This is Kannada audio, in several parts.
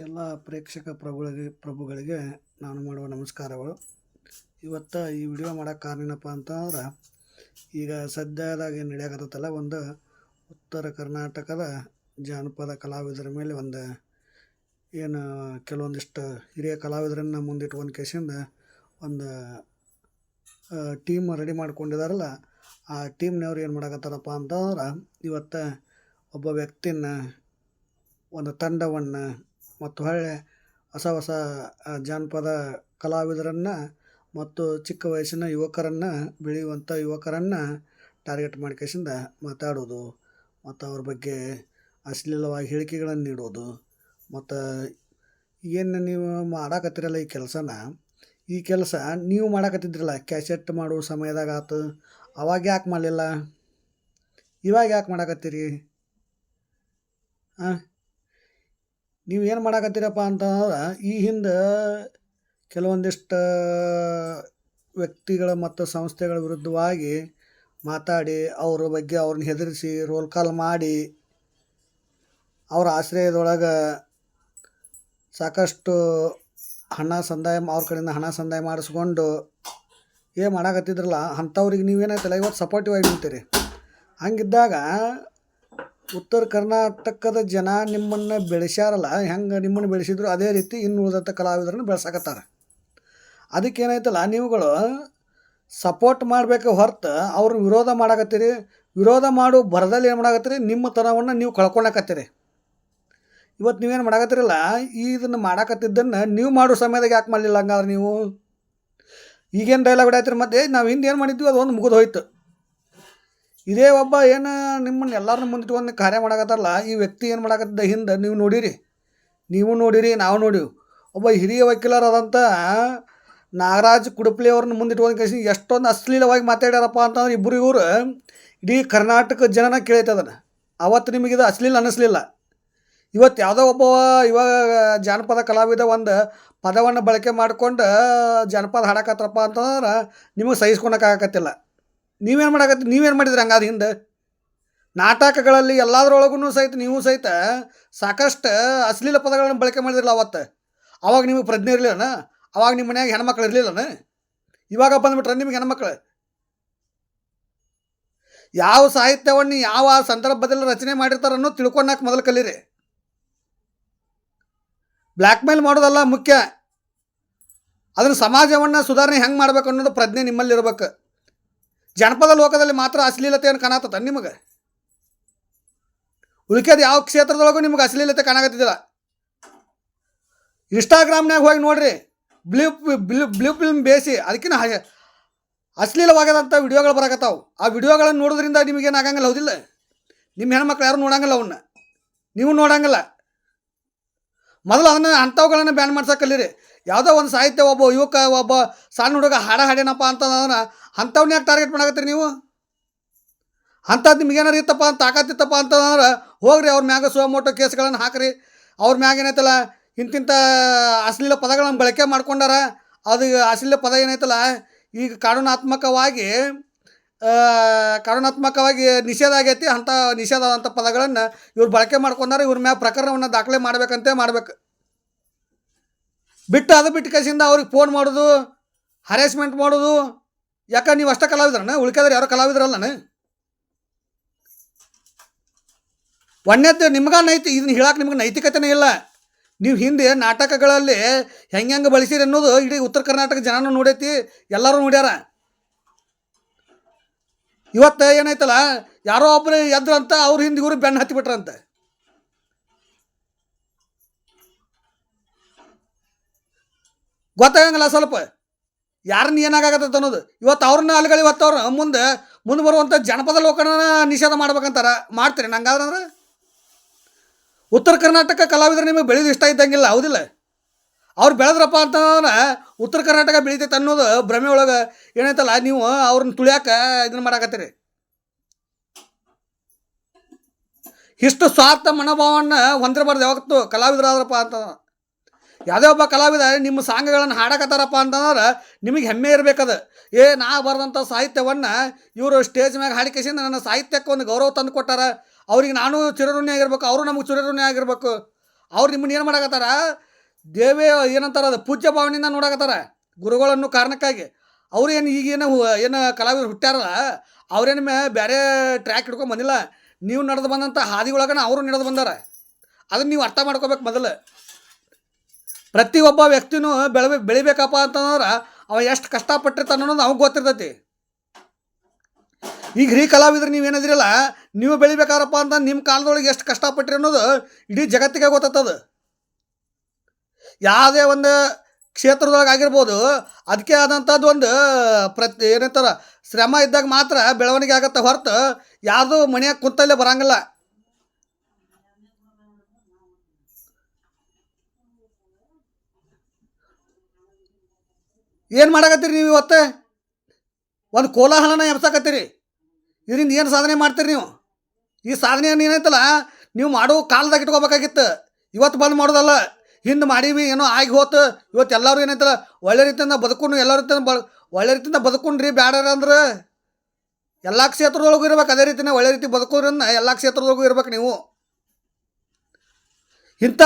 ಎಲ್ಲ ಪ್ರೇಕ್ಷಕ ಪ್ರಭುಗಳಿಗೆ ನಾನು ಮಾಡುವ ನಮಸ್ಕಾರಗಳು. ಇವತ್ತು ಈ ವಿಡಿಯೋ ಮಾಡೋಕ್ಕೆ ಕಾರಣ ಏನಪ್ಪ ಅಂತಂದ್ರೆ, ಈಗ ಸದ್ಯದಾಗ ಏನು ನಡೆಯಕತ್ತಲ್ಲ, ಒಂದು ಉತ್ತರ ಕರ್ನಾಟಕದ ಜಾನಪದ ಕಲಾವಿದರ ಮೇಲೆ ಒಂದು ಏನು ಕೆಲವೊಂದಿಷ್ಟು ಹಿರಿಯ ಕಲಾವಿದರನ್ನು ಮುಂದಿಟ್ಕೊಂಡು ಕೇಸಿಂದ ಒಂದು ಟೀಮ್ ರೆಡಿ ಮಾಡ್ಕೊಂಡಿದಾರಲ್ಲ, ಆ ಟೀಮ್ನವ್ರು ಏನು ಮಾಡಕತ್ತಾರಪ್ಪ ಅಂತಂದ್ರೆ, ಇವತ್ತು ಒಬ್ಬ ವ್ಯಕ್ತಿನ ಒಂದು ತಂಡವನ್ನು ಮತ್ತು ಹೊಳ್ಳೆ ಹೊಸ ಜಾನಪದ ಕಲಾವಿದರನ್ನು ಮತ್ತು ಚಿಕ್ಕ ವಯಸ್ಸಿನ ಯುವಕರನ್ನು, ಬೆಳೆಯುವಂಥ ಯುವಕರನ್ನು ಟಾರ್ಗೆಟ್ ಮಾಡ್ಕೇಸಿಂದ ಮಾತಾಡೋದು ಮತ್ತು ಅವ್ರ ಬಗ್ಗೆ ಅಶ್ಲೀಲವಾಗಿ ಹೇಳಿಕೆಗಳನ್ನು ನೀಡೋದು. ಮತ್ತು ಏನು ನೀವು ಮಾಡಾಕತ್ತಿರಲ್ಲ ಈ ಕೆಲಸ ನೀವು ಮಾಡಾಕತ್ತಿದ್ರಲ್ಲ ಕ್ಯಾಸೆಟ್ ಮಾಡೋ ಸಮಯದಾಗ ಆತು, ಅವಾಗ ಯಾಕೆ ಮಾಡಲಿಲ್ಲ? ಇವಾಗ ಯಾಕೆ ಮಾಡಾಕತ್ತೀರಿ? ನೀವು ಏನು ಮಾಡಾಕತ್ತೀರಪ್ಪ ಅಂತಂದ್ರೆ, ಈ ಹಿಂದೆ ಕೆಲವೊಂದಿಷ್ಟು ವ್ಯಕ್ತಿಗಳ ಮತ್ತು ಸಂಸ್ಥೆಗಳ ವಿರುದ್ಧವಾಗಿ ಮಾತಾಡಿ, ಅವ್ರ ಬಗ್ಗೆ ಅವ್ರನ್ನ ಹೆದರಿಸಿ ರೋಲ್ ಕಾಲ್ ಮಾಡಿ, ಅವ್ರ ಆಶ್ರಯದೊಳಗೆ ಸಾಕಷ್ಟು ಅವ್ರ ಕಡೆಯಿಂದ ಹಣ ಸಂದಾಯ ಮಾಡಿಸ್ಕೊಂಡು ಏನು ಮಾಡಾಕತ್ತಿದ್ರಲ್ಲ, ಅಂಥವ್ರಿಗೆ ನೀವೇನಾಯ್ತಲ್ಲ ಇವತ್ತು ಸಪೋರ್ಟಿವ್ ಆಗಿ ನಿಂತೀರಿ. ಹಂಗಿದ್ದಾಗ ಉತ್ತರ ಕರ್ನಾಟಕದ ಜನ ನಿಮ್ಮನ್ನು ಬೆಳೆಸ್ಯಾರಲ್ಲ, ಹೆಂಗೆ ನಿಮ್ಮನ್ನು ಬೆಳೆಸಿದ್ರು ಅದೇ ರೀತಿ ಇನ್ನು ಉಳಿದಂಥ ಕಲಾವಿದರನ್ನು ಬೆಳೆಸಾಕತ್ತಾರೆ. ಅದಕ್ಕೇನಾಯ್ತಲ್ಲ, ನೀವುಗಳು ಸಪೋರ್ಟ್ ಮಾಡಬೇಕು ಹೊರತು ಅವ್ರನ್ನ ವಿರೋಧ ಮಾಡಾಕತ್ತೀರಿ. ವಿರೋಧ ಮಾಡೋ ಬರದಲ್ಲಿ ಏನು ಮಾಡಾಕತ್ತೀರಿ? ನಿಮ್ಮ ತನವನ್ನು ನೀವು ಕಳ್ಕೊಳಕತ್ತೀರಿ. ಇವತ್ತು ನೀವೇನು ಮಾಡಾಕತ್ತೀರಲ್ಲ, ಇದನ್ನು ಮಾಡಾಕತ್ತಿದ್ದನ್ನು ನೀವು ಮಾಡೋ ಸಮಯದಾಗ ಯಾಕೆ ಮಾಡಲಿಲ್ಲ? ಹಂಗಾದ್ರೆ ನೀವು ಈಗೇನು ಡೈಲಾಗ್ ಹೊಡ್ಯಾತ್ರಿ? ಮತ್ತೆ ನಾವು ಹಿಂದೆ ಏನು ಮಾಡಿದ್ವಿ ಅದು ಒಂದು ಮುಗಿದು ಹೋಯ್ತು. ಇದೇ ಒಬ್ಬ ಏನು ನಿಮ್ಮನ್ನು ಎಲ್ಲರನ್ನ ಮುಂದಿಟ್ಕೊಂಡು ಕಾರ್ಯ ಮಾಡಾಕತ್ತಾರಲ್ಲ, ಈ ವ್ಯಕ್ತಿ ಏನು ಮಾಡಾಕತ್ತಿದ್ದ ಹಿಂದೆ ನೀವು ನೋಡಿರಿ, ನಾವು ನೋಡಿವಿ. ಒಬ್ಬ ಹಿರಿಯ ವಕೀಲರಾದಂಥ ನಾಗರಾಜ್ ಕುಡುಪ್ಲಿ ಅವ್ರನ್ನ ಮುಂದಿಟ್ಕೊಂಡು ಕಳಿಸಿ ಎಷ್ಟೊಂದು ಅಶ್ಲೀಲವಾಗಿ ಮಾತಾಡ್ಯಾರಪ್ಪ ಅಂತಂದ್ರೆ, ಇವರು ಇಡೀ ಕರ್ನಾಟಕ ಜನನ ಕೇಳೈತದನ್ನು. ಅವತ್ತು ನಿಮಗಿದು ಅಶ್ಲೀಲ ಅನ್ನಿಸ್ಲಿಲ್ಲ. ಇವತ್ತು ಯಾವುದೋ ಒಬ್ಬ ಇವಾಗ ಜಾನಪದ ಕಲಾವಿದ ಒಂದು ಪದವನ್ನು ಬಳಕೆ ಮಾಡ್ಕೊಂಡು ಜಾನಪದ ಹಾಡಕತ್ತಾರಪ್ಪ ಅಂತಂದ್ರೆ ನಿಮಗೆ ಸಹಿಸ್ಕೊಳಕ್ಕಾಗತ್ತಿಲ್ಲ. ನೀವೇನು ಮಾಡಿದ್ರಿ ಹಂಗಾದ್ರೆ? ಹಿಂದೆ ನಾಟಕಗಳಲ್ಲಿ ಎಲ್ಲದರೊಳಗೂ ಸಹಿತ ನೀವು ಸಹಿತ ಸಾಕಷ್ಟು ಅಶ್ಲೀಲ ಪದಗಳನ್ನು ಬಳಕೆ ಮಾಡಿದ್ರಲ್ಲ ಅವತ್ತು. ಅವಾಗ ನಿಮಗೆ ಪ್ರಜ್ಞೆ ಇರಲಿಲ್ಲನ? ಅವಾಗ ನಿಮ್ಮ ಮನ್ಯಾಗ ಹೆಣ್ಮಕ್ಳು ಇರಲಿಲ್ಲನ? ಇವಾಗ ಬಂದುಬಿಟ್ರೆ ನಿಮಗೆ ಹೆಣ್ಮಕ್ಳು? ಯಾವ ಸಾಹಿತ್ಯವನ್ನು ಯಾವ ಸಂದರ್ಭದಲ್ಲಿ ರಚನೆ ಮಾಡಿರ್ತಾರೆ ಅನ್ನೋದು ತಿಳ್ಕೊಳಕ್ಕೆ ಮೊದಲು ಕಲೀರಿ. ಬ್ಲ್ಯಾಕ್ ಮೇಲ್ ಮಾಡೋದಲ್ಲ ಮುಖ್ಯ, ಅದನ್ನು ಸಮಾಜವನ್ನು ಸುಧಾರಣೆ ಹೆಂಗೆ ಮಾಡ್ಬೇಕು ಅನ್ನೋದು ಪ್ರಜ್ಞೆ ನಿಮ್ಮಲ್ಲಿರ್ಬೇಕು. ಜನಪದ ಲೋಕದಲ್ಲಿ ಮಾತ್ರ ಅಶ್ಲೀಲತೆಯನ್ನು ಕಾಣತ್ತದ ನಿಮಗೆ. ಉಳಿಕೆದು ಯಾವ ಕ್ಷೇತ್ರದೊಳಗೂ ನಿಮಗೆ ಅಶ್ಲೀಲತೆ ಕಾಣಕತ್ತಿದ್ದಿಲ್ಲ. ಇನ್ಸ್ಟಾಗ್ರಾಮ್ನಾಗ ಹೋಗಿ ನೋಡ್ರಿ, ಬ್ಲೂ ಫಿಲ್ಮ್ ಬೇಸಿ ಅದಕ್ಕಿಂತ ಅಶ್ಲೀಲವಾಗದಂಥ ವಿಡಿಯೋಗಳು ಬರಕತ್ತಾವು. ಆ ವಿಡಿಯೋಗಳನ್ನು ನೋಡೋದ್ರಿಂದ ನಿಮಗೇನು ಆಗಂಗಿಲ್ಲ, ಹೌದಿಲ್ಲ? ನಿಮ್ಮ ಹೆಣ್ಮಕ್ಳು ಯಾರು ನೋಡಂಗಿಲ್ಲ, ಅವನ್ನ ನೀವು ನೋಡಂಗಿಲ್ಲ. ಮೊದಲು ಅಂಥವುಗಳನ್ನು ಬ್ಯಾನ್ ಮಾಡ್ಸೋಕೆ ಕಲೀರಿ. ಯಾವುದೋ ಒಂದು ಸಾಹಿತ್ಯ ಒಬ್ಬ ಸಣ್ಣ ಹುಡುಗ ಹಾಡೇನಪ್ಪ ಅಂತಂದ್ರೆ ಅಂಥವ್ನ ಯಾಕೆ ಟಾರ್ಗೆಟ್ ಮಾಡಾಕತ್ತೀರಿ ನೀವು? ಅಂಥದ್ದು ನಿಮಗೇನಾರು ಇತ್ತಪ್ಪ ಅಂತ ತಾಕತ್ತಿತ್ತಪ್ಪ ಅಂತಂದ್ರೆ ಹೋಗ್ರಿ, ಅವ್ರ ಮ್ಯಾಗ ಸುಮೋಟೋ ಕೇಸ್ಗಳನ್ನು ಹಾಕ್ರಿ. ಅವ್ರ ಮ್ಯಾಗ ಏನೈತಲ್ಲ ಇಂತಿಂಥ ಅಶ್ಲೀಲ ಪದಗಳನ್ನು ಬಳಕೆ ಮಾಡ್ಕೊಂಡಾರ. ಅದು ಅಶ್ಲೀಲ ಪದ ಏನೈತಲ್ಲ ಈಗ ಕಾನೂನಾತ್ಮಕವಾಗಿ ನಿಷೇಧ ಆಗೈತಿ. ಅಂಥ ನಿಷೇಧ ಆದಂಥ ಪದಗಳನ್ನು ಇವ್ರು ಬಳಕೆ ಮಾಡ್ಕೊಂಡಾರ. ಇವ್ರ ಮ್ಯಾಗ ಪ್ರಕರಣವನ್ನು ದಾಖಲೆ ಮಾಡ್ಬೇಕು. ಬಿಟ್ಟು ಕಸಿಂದ ಅವ್ರಿಗೆ ಫೋನ್ ಮಾಡೋದು, ಹರೇಸ್ಮೆಂಟ್ ಮಾಡೋದು. ಯಾಕೆ ನೀವು ಅಷ್ಟೇ ಕಲಾವಿದ್ರನ? ಉಳ್ಕೆದ್ರೆ ಯಾರೋ ಕಲಾವಿದ್ರಲ್ಲನ? ಒಂದೇದ್ದು ಇದನ್ನ ಹೇಳಕ್ಕೆ ನಿಮ್ಗೆ ನೈತಿಕತೆನೇ ಇಲ್ಲ. ನೀವು ಹಿಂದೆ ನಾಟಕಗಳಲ್ಲಿ ಹೆಂಗೆ ಬಳಸಿರಿ ಅನ್ನೋದು ಇಡೀ ಉತ್ತರ ಕರ್ನಾಟಕ ಜನನೂ ನೋಡೈತಿ, ಎಲ್ಲರೂ ನೋಡ್ಯಾರ. ಇವತ್ತು ಏನಾಯ್ತಲ್ಲ, ಯಾರೋ ಒಬ್ಬರು ಎದ್ರಂತ ಅವ್ರ ಹಿಂದೆ ಇವರು ಬೆನ್ನು ಹತ್ತಿಬಿಟ್ರಂತ. ಗೊತ್ತಾಗಂಗಿಲ್ಲ ಸ್ವಲ್ಪ ಯಾರನ್ನ ಏನಾಗತ್ತ ಅನ್ನೋದು. ಇವತ್ತು ಅವ್ರನ್ನ ಅಲ್ಗಳು ಇವತ್ತು ಅವ್ರು ಮುಂದೆ ಬರುವಂಥ ಜನಪದ ಲೋಕನ ನಿಷೇಧ ಮಾಡ್ಬೇಕಂತಾರ. ಮಾಡ್ತೀರಿ ನಂಗಾದ್ರೆ? ಉತ್ತರ ಕರ್ನಾಟಕ ಕಲಾವಿದರು ನಿಮಗೆ ಬೆಳೆದು ಇಷ್ಟ ಇದ್ದಂಗಿಲ್ಲ, ಹೌದಿಲ್ಲ? ಅವ್ರು ಬೆಳೆದ್ರಪ್ಪ ಅಂತಂದ್ರೆ ಉತ್ತರ ಕರ್ನಾಟಕ ಬೆಳೀತೈತೆ ಅನ್ನೋದು ಭ್ರಮೆ ಒಳಗೆ ಏನೈತಲ್ಲ, ನೀವು ಅವ್ರನ್ನ ತುಳಿಯಾಕೆ ಇದನ್ನು ಮಾಡಾಕತ್ತೀರಿ. ಇಷ್ಟು ಸ್ವಾರ್ಥ ಮನೋಭಾವವನ್ನು ಹೊಂದಿರಬಾರ್ದು ಯಾವತ್ತು ಕಲಾವಿದರಾದ್ರಪ್ಪ ಅಂತ. ಯಾವುದೇ ಒಬ್ಬ ಕಲಾವಿದ ನಿಮ್ಮ ಸಾಂಗ್ಗಳನ್ನು ಹಾಡಕತ್ತಾರಪ್ಪ ಅಂತಂದ್ರೆ ನಿಮಗೆ ಹೆಮ್ಮೆ ಇರಬೇಕದು. ನಾ ಬರೆದಂಥ ಸಾಹಿತ್ಯವನ್ನು ಇವರು ಸ್ಟೇಜ್ ಮ್ಯಾಗ ಹಾಡಿಕೆಸಿಂದ ನನ್ನ ಸಾಹಿತ್ಯಕ್ಕೆ ಒಂದು ಗೌರವ ತಂದು ಕೊಟ್ಟಾರ, ಅವ್ರಿಗೆ ನಾನು ಚಿರಋಣಿ ಆಗಿರ್ಬೇಕು, ಅವರು ನಮಗೆ ಚಿರಋಣಿ ಆಗಿರ್ಬೇಕು. ಅವ್ರು ನಿಮ್ಮನ್ನ ಏನು ಮಾಡಕತ್ತಾರ, ದೇವೇ ಏನಂತಾರ ಅದು ಪೂಜ್ಯ ಭಾವನೆಯಿಂದ ನೋಡಕತ್ತಾರ ಗುರುಗಳನ್ನು ಕಾರಣಕ್ಕಾಗಿ. ಅವ್ರು ಏನು ಏನು ಕಲಾವಿದರು ಹುಟ್ಟ್ಯಾರಲ್ಲ, ಅವ್ರೇನು ಬೇರೆ ಟ್ರ್ಯಾಕ್ ಹಿಡ್ಕೊಂಡು ಬಂದಿಲ್ಲ. ನೀವು ನಡೆದು ಬಂದಂಥ ಹಾದಿಗಳೊಳಗನ ಅವರು ನಡೆದು ಬಂದಾರ. ಅದನ್ನು ನೀವು ಅರ್ಥ ಮಾಡ್ಕೋಬೇಕು ಮೊದಲು. ಪ್ರತಿಯೊಬ್ಬ ವ್ಯಕ್ತಿನೂ ಬೆಳಿಬೇಕಪ್ಪ ಅಂತಂದ್ರೆ ಅವ ಎಷ್ಟು ಕಷ್ಟಪಟ್ಟಿರ್ತಾನ ಅನ್ನೋದು ಅವಾಗ ಗೊತ್ತಿರ್ತೈತಿ. ಈಗ ಕಲಾವಿದ್ರು ನೀವೇನದಿರಲ್ಲ, ನೀವು ಬೆಳಿಬೇಕಾರಪ್ಪ ಅಂತ ನಿಮ್ಮ ಕಾಲದೊಳಗೆ ಎಷ್ಟು ಕಷ್ಟಪಟ್ಟಿರಿ ಅನ್ನೋದು ಇಡೀ ಜಗತ್ತಿಗೆ ಗೊತ್ತದ. ಯಾವುದೇ ಒಂದು ಕ್ಷೇತ್ರದೊಳಗೆ ಆಗಿರ್ಬೋದು, ಅದಕ್ಕೆ ಆದಂಥದ್ದು ಒಂದು ಏನಂತಾರ ಶ್ರಮ ಇದ್ದಾಗ ಮಾತ್ರ ಬೆಳವಣಿಗೆ ಆಗತ್ತೆ ಹೊರತು ಯಾರ್ದು ಮನೆಯಾಗ ಕುಂತಲ್ಲೇ ಬರಂಗಿಲ್ಲ. ಏನು ಮಾಡಕತ್ತೀರಿ ನೀವು ಇವತ್ತು? ಒಂದು ಕೋಲಾಹಲನ ಎಬ್ಸಕತ್ತೀರಿ. ಇದರಿಂದ ಏನು ಸಾಧನೆ ಮಾಡ್ತೀರಿ ನೀವು? ಈ ಸಾಧನೆಯನ್ನು ಏನೈತಲ್ಲ ನೀವು ಮಾಡೋ ಕಾಲದಾಗ ಇಟ್ಕೋಬೇಕಾಗಿತ್ತು. ಇವತ್ತು ಬಂದು ಮಾಡೋದಲ್ಲ. ಹಿಂದೆ ಮಾಡೀವಿ, ಏನೋ ಆಗಿ ಹೋತು. ಇವತ್ತು ಎಲ್ಲರೂ ಏನೈತಲ್ಲ ಒಳ್ಳೆ ರೀತಿಯಿಂದ ಬದುಕೊಂಡು ಒಳ್ಳೆ ರೀತಿಯಿಂದ ಬದುಕೊಂಡ್ರಿ. ಬ್ಯಾಡ ಅಂದ್ರೆ ಎಲ್ಲ ಕ್ಷೇತ್ರದೊಳಗೂ ಇರ್ಬೇಕು. ಅದೇ ರೀತಿನೇ ಒಳ್ಳೆ ರೀತಿ ಬದುಕೋದ್ರಿಂದ ಎಲ್ಲ ಕ್ಷೇತ್ರದೊಳಗೂ ಇರ್ಬೇಕು ನೀವು. ಇಂಥ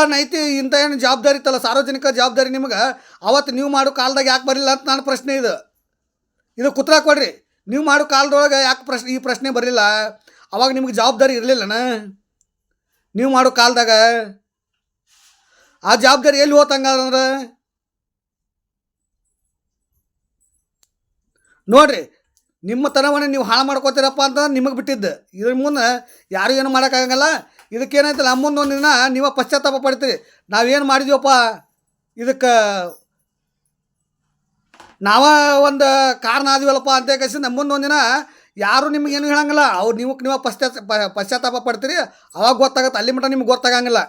ಏನು ಜವಾಬ್ದಾರಿ ಇತ್ತಲ್ಲ, ಸಾರ್ವಜನಿಕ ಜವಾಬ್ದಾರಿ ನಿಮಗೆ ಅವತ್ತು ನೀವು ಮಾಡೋ ಕಾಲದಾಗ ಯಾಕೆ ಬರಲಿಲ್ಲ ಅಂತ ನನ್ನ ಪ್ರಶ್ನೆ. ಇದು ಕುತ್ರ ಕೊಡ್ರಿ. ನೀವು ಮಾಡೋ ಕಾಲದೊಳಗೆ ಯಾಕೆ ಈ ಪ್ರಶ್ನೆ ಬರಲಿಲ್ಲ? ಅವಾಗ ನಿಮ್ಗೆ ಜವಾಬ್ದಾರಿ ಇರಲಿಲ್ಲನ? ನೀವು ಮಾಡೋ ಕಾಲದಾಗ ಆ ಜವಾಬ್ದಾರಿ ಎಲ್ಲಿ ಹೋತಂಗಂದ್ರೆ ನೋಡ್ರಿ, ನಿಮ್ಮ ತನವನ್ನು ನೀವು ಹಾಳು ಮಾಡ್ಕೋತೀರಪ್ಪ ಅಂತ ನಿಮಗೆ ಬಿಟ್ಟಿದ್ದು. ಇದ್ರ ಮುಂದೆ ಯಾರು ಏನು ಮಾಡೋಕ್ಕಾಗಲ್ಲ. ಇದಕ್ಕೇನಾಯ್ತಲ್ಲ, ಮುಂದೆ ಒಂದು ದಿನ ನೀವು ಪಶ್ಚಾತ್ತಾಪ ಪಡ್ತೀರಿ. ನಾವೇನು ಮಾಡಿದ್ವಪ್ಪ, ಇದಕ್ಕೆ ನಾವ ಒಂದು ಕಾರಣ ಆದಿವಲ್ಲಪ್ಪ ಅಂತ ಕಳಿಸಿ ಮುಂದೆ ಒಂದಿನ ಯಾರು ನಿಮಗೇನು ಹೇಳಂಗಿಲ್ಲ. ಅವ್ರು ನೀವು ಪಶ್ಚಾತ್ತಾಪ ಪಡ್ತೀರಿ. ಅವಾಗ ಗೊತ್ತಾಗತ್ತೆ. ಅಲ್ಲಿ ಮಟ್ಟ ನಿಮ್ಗೆ ಗೊತ್ತಾಗಂಗಿಲ್ಲ.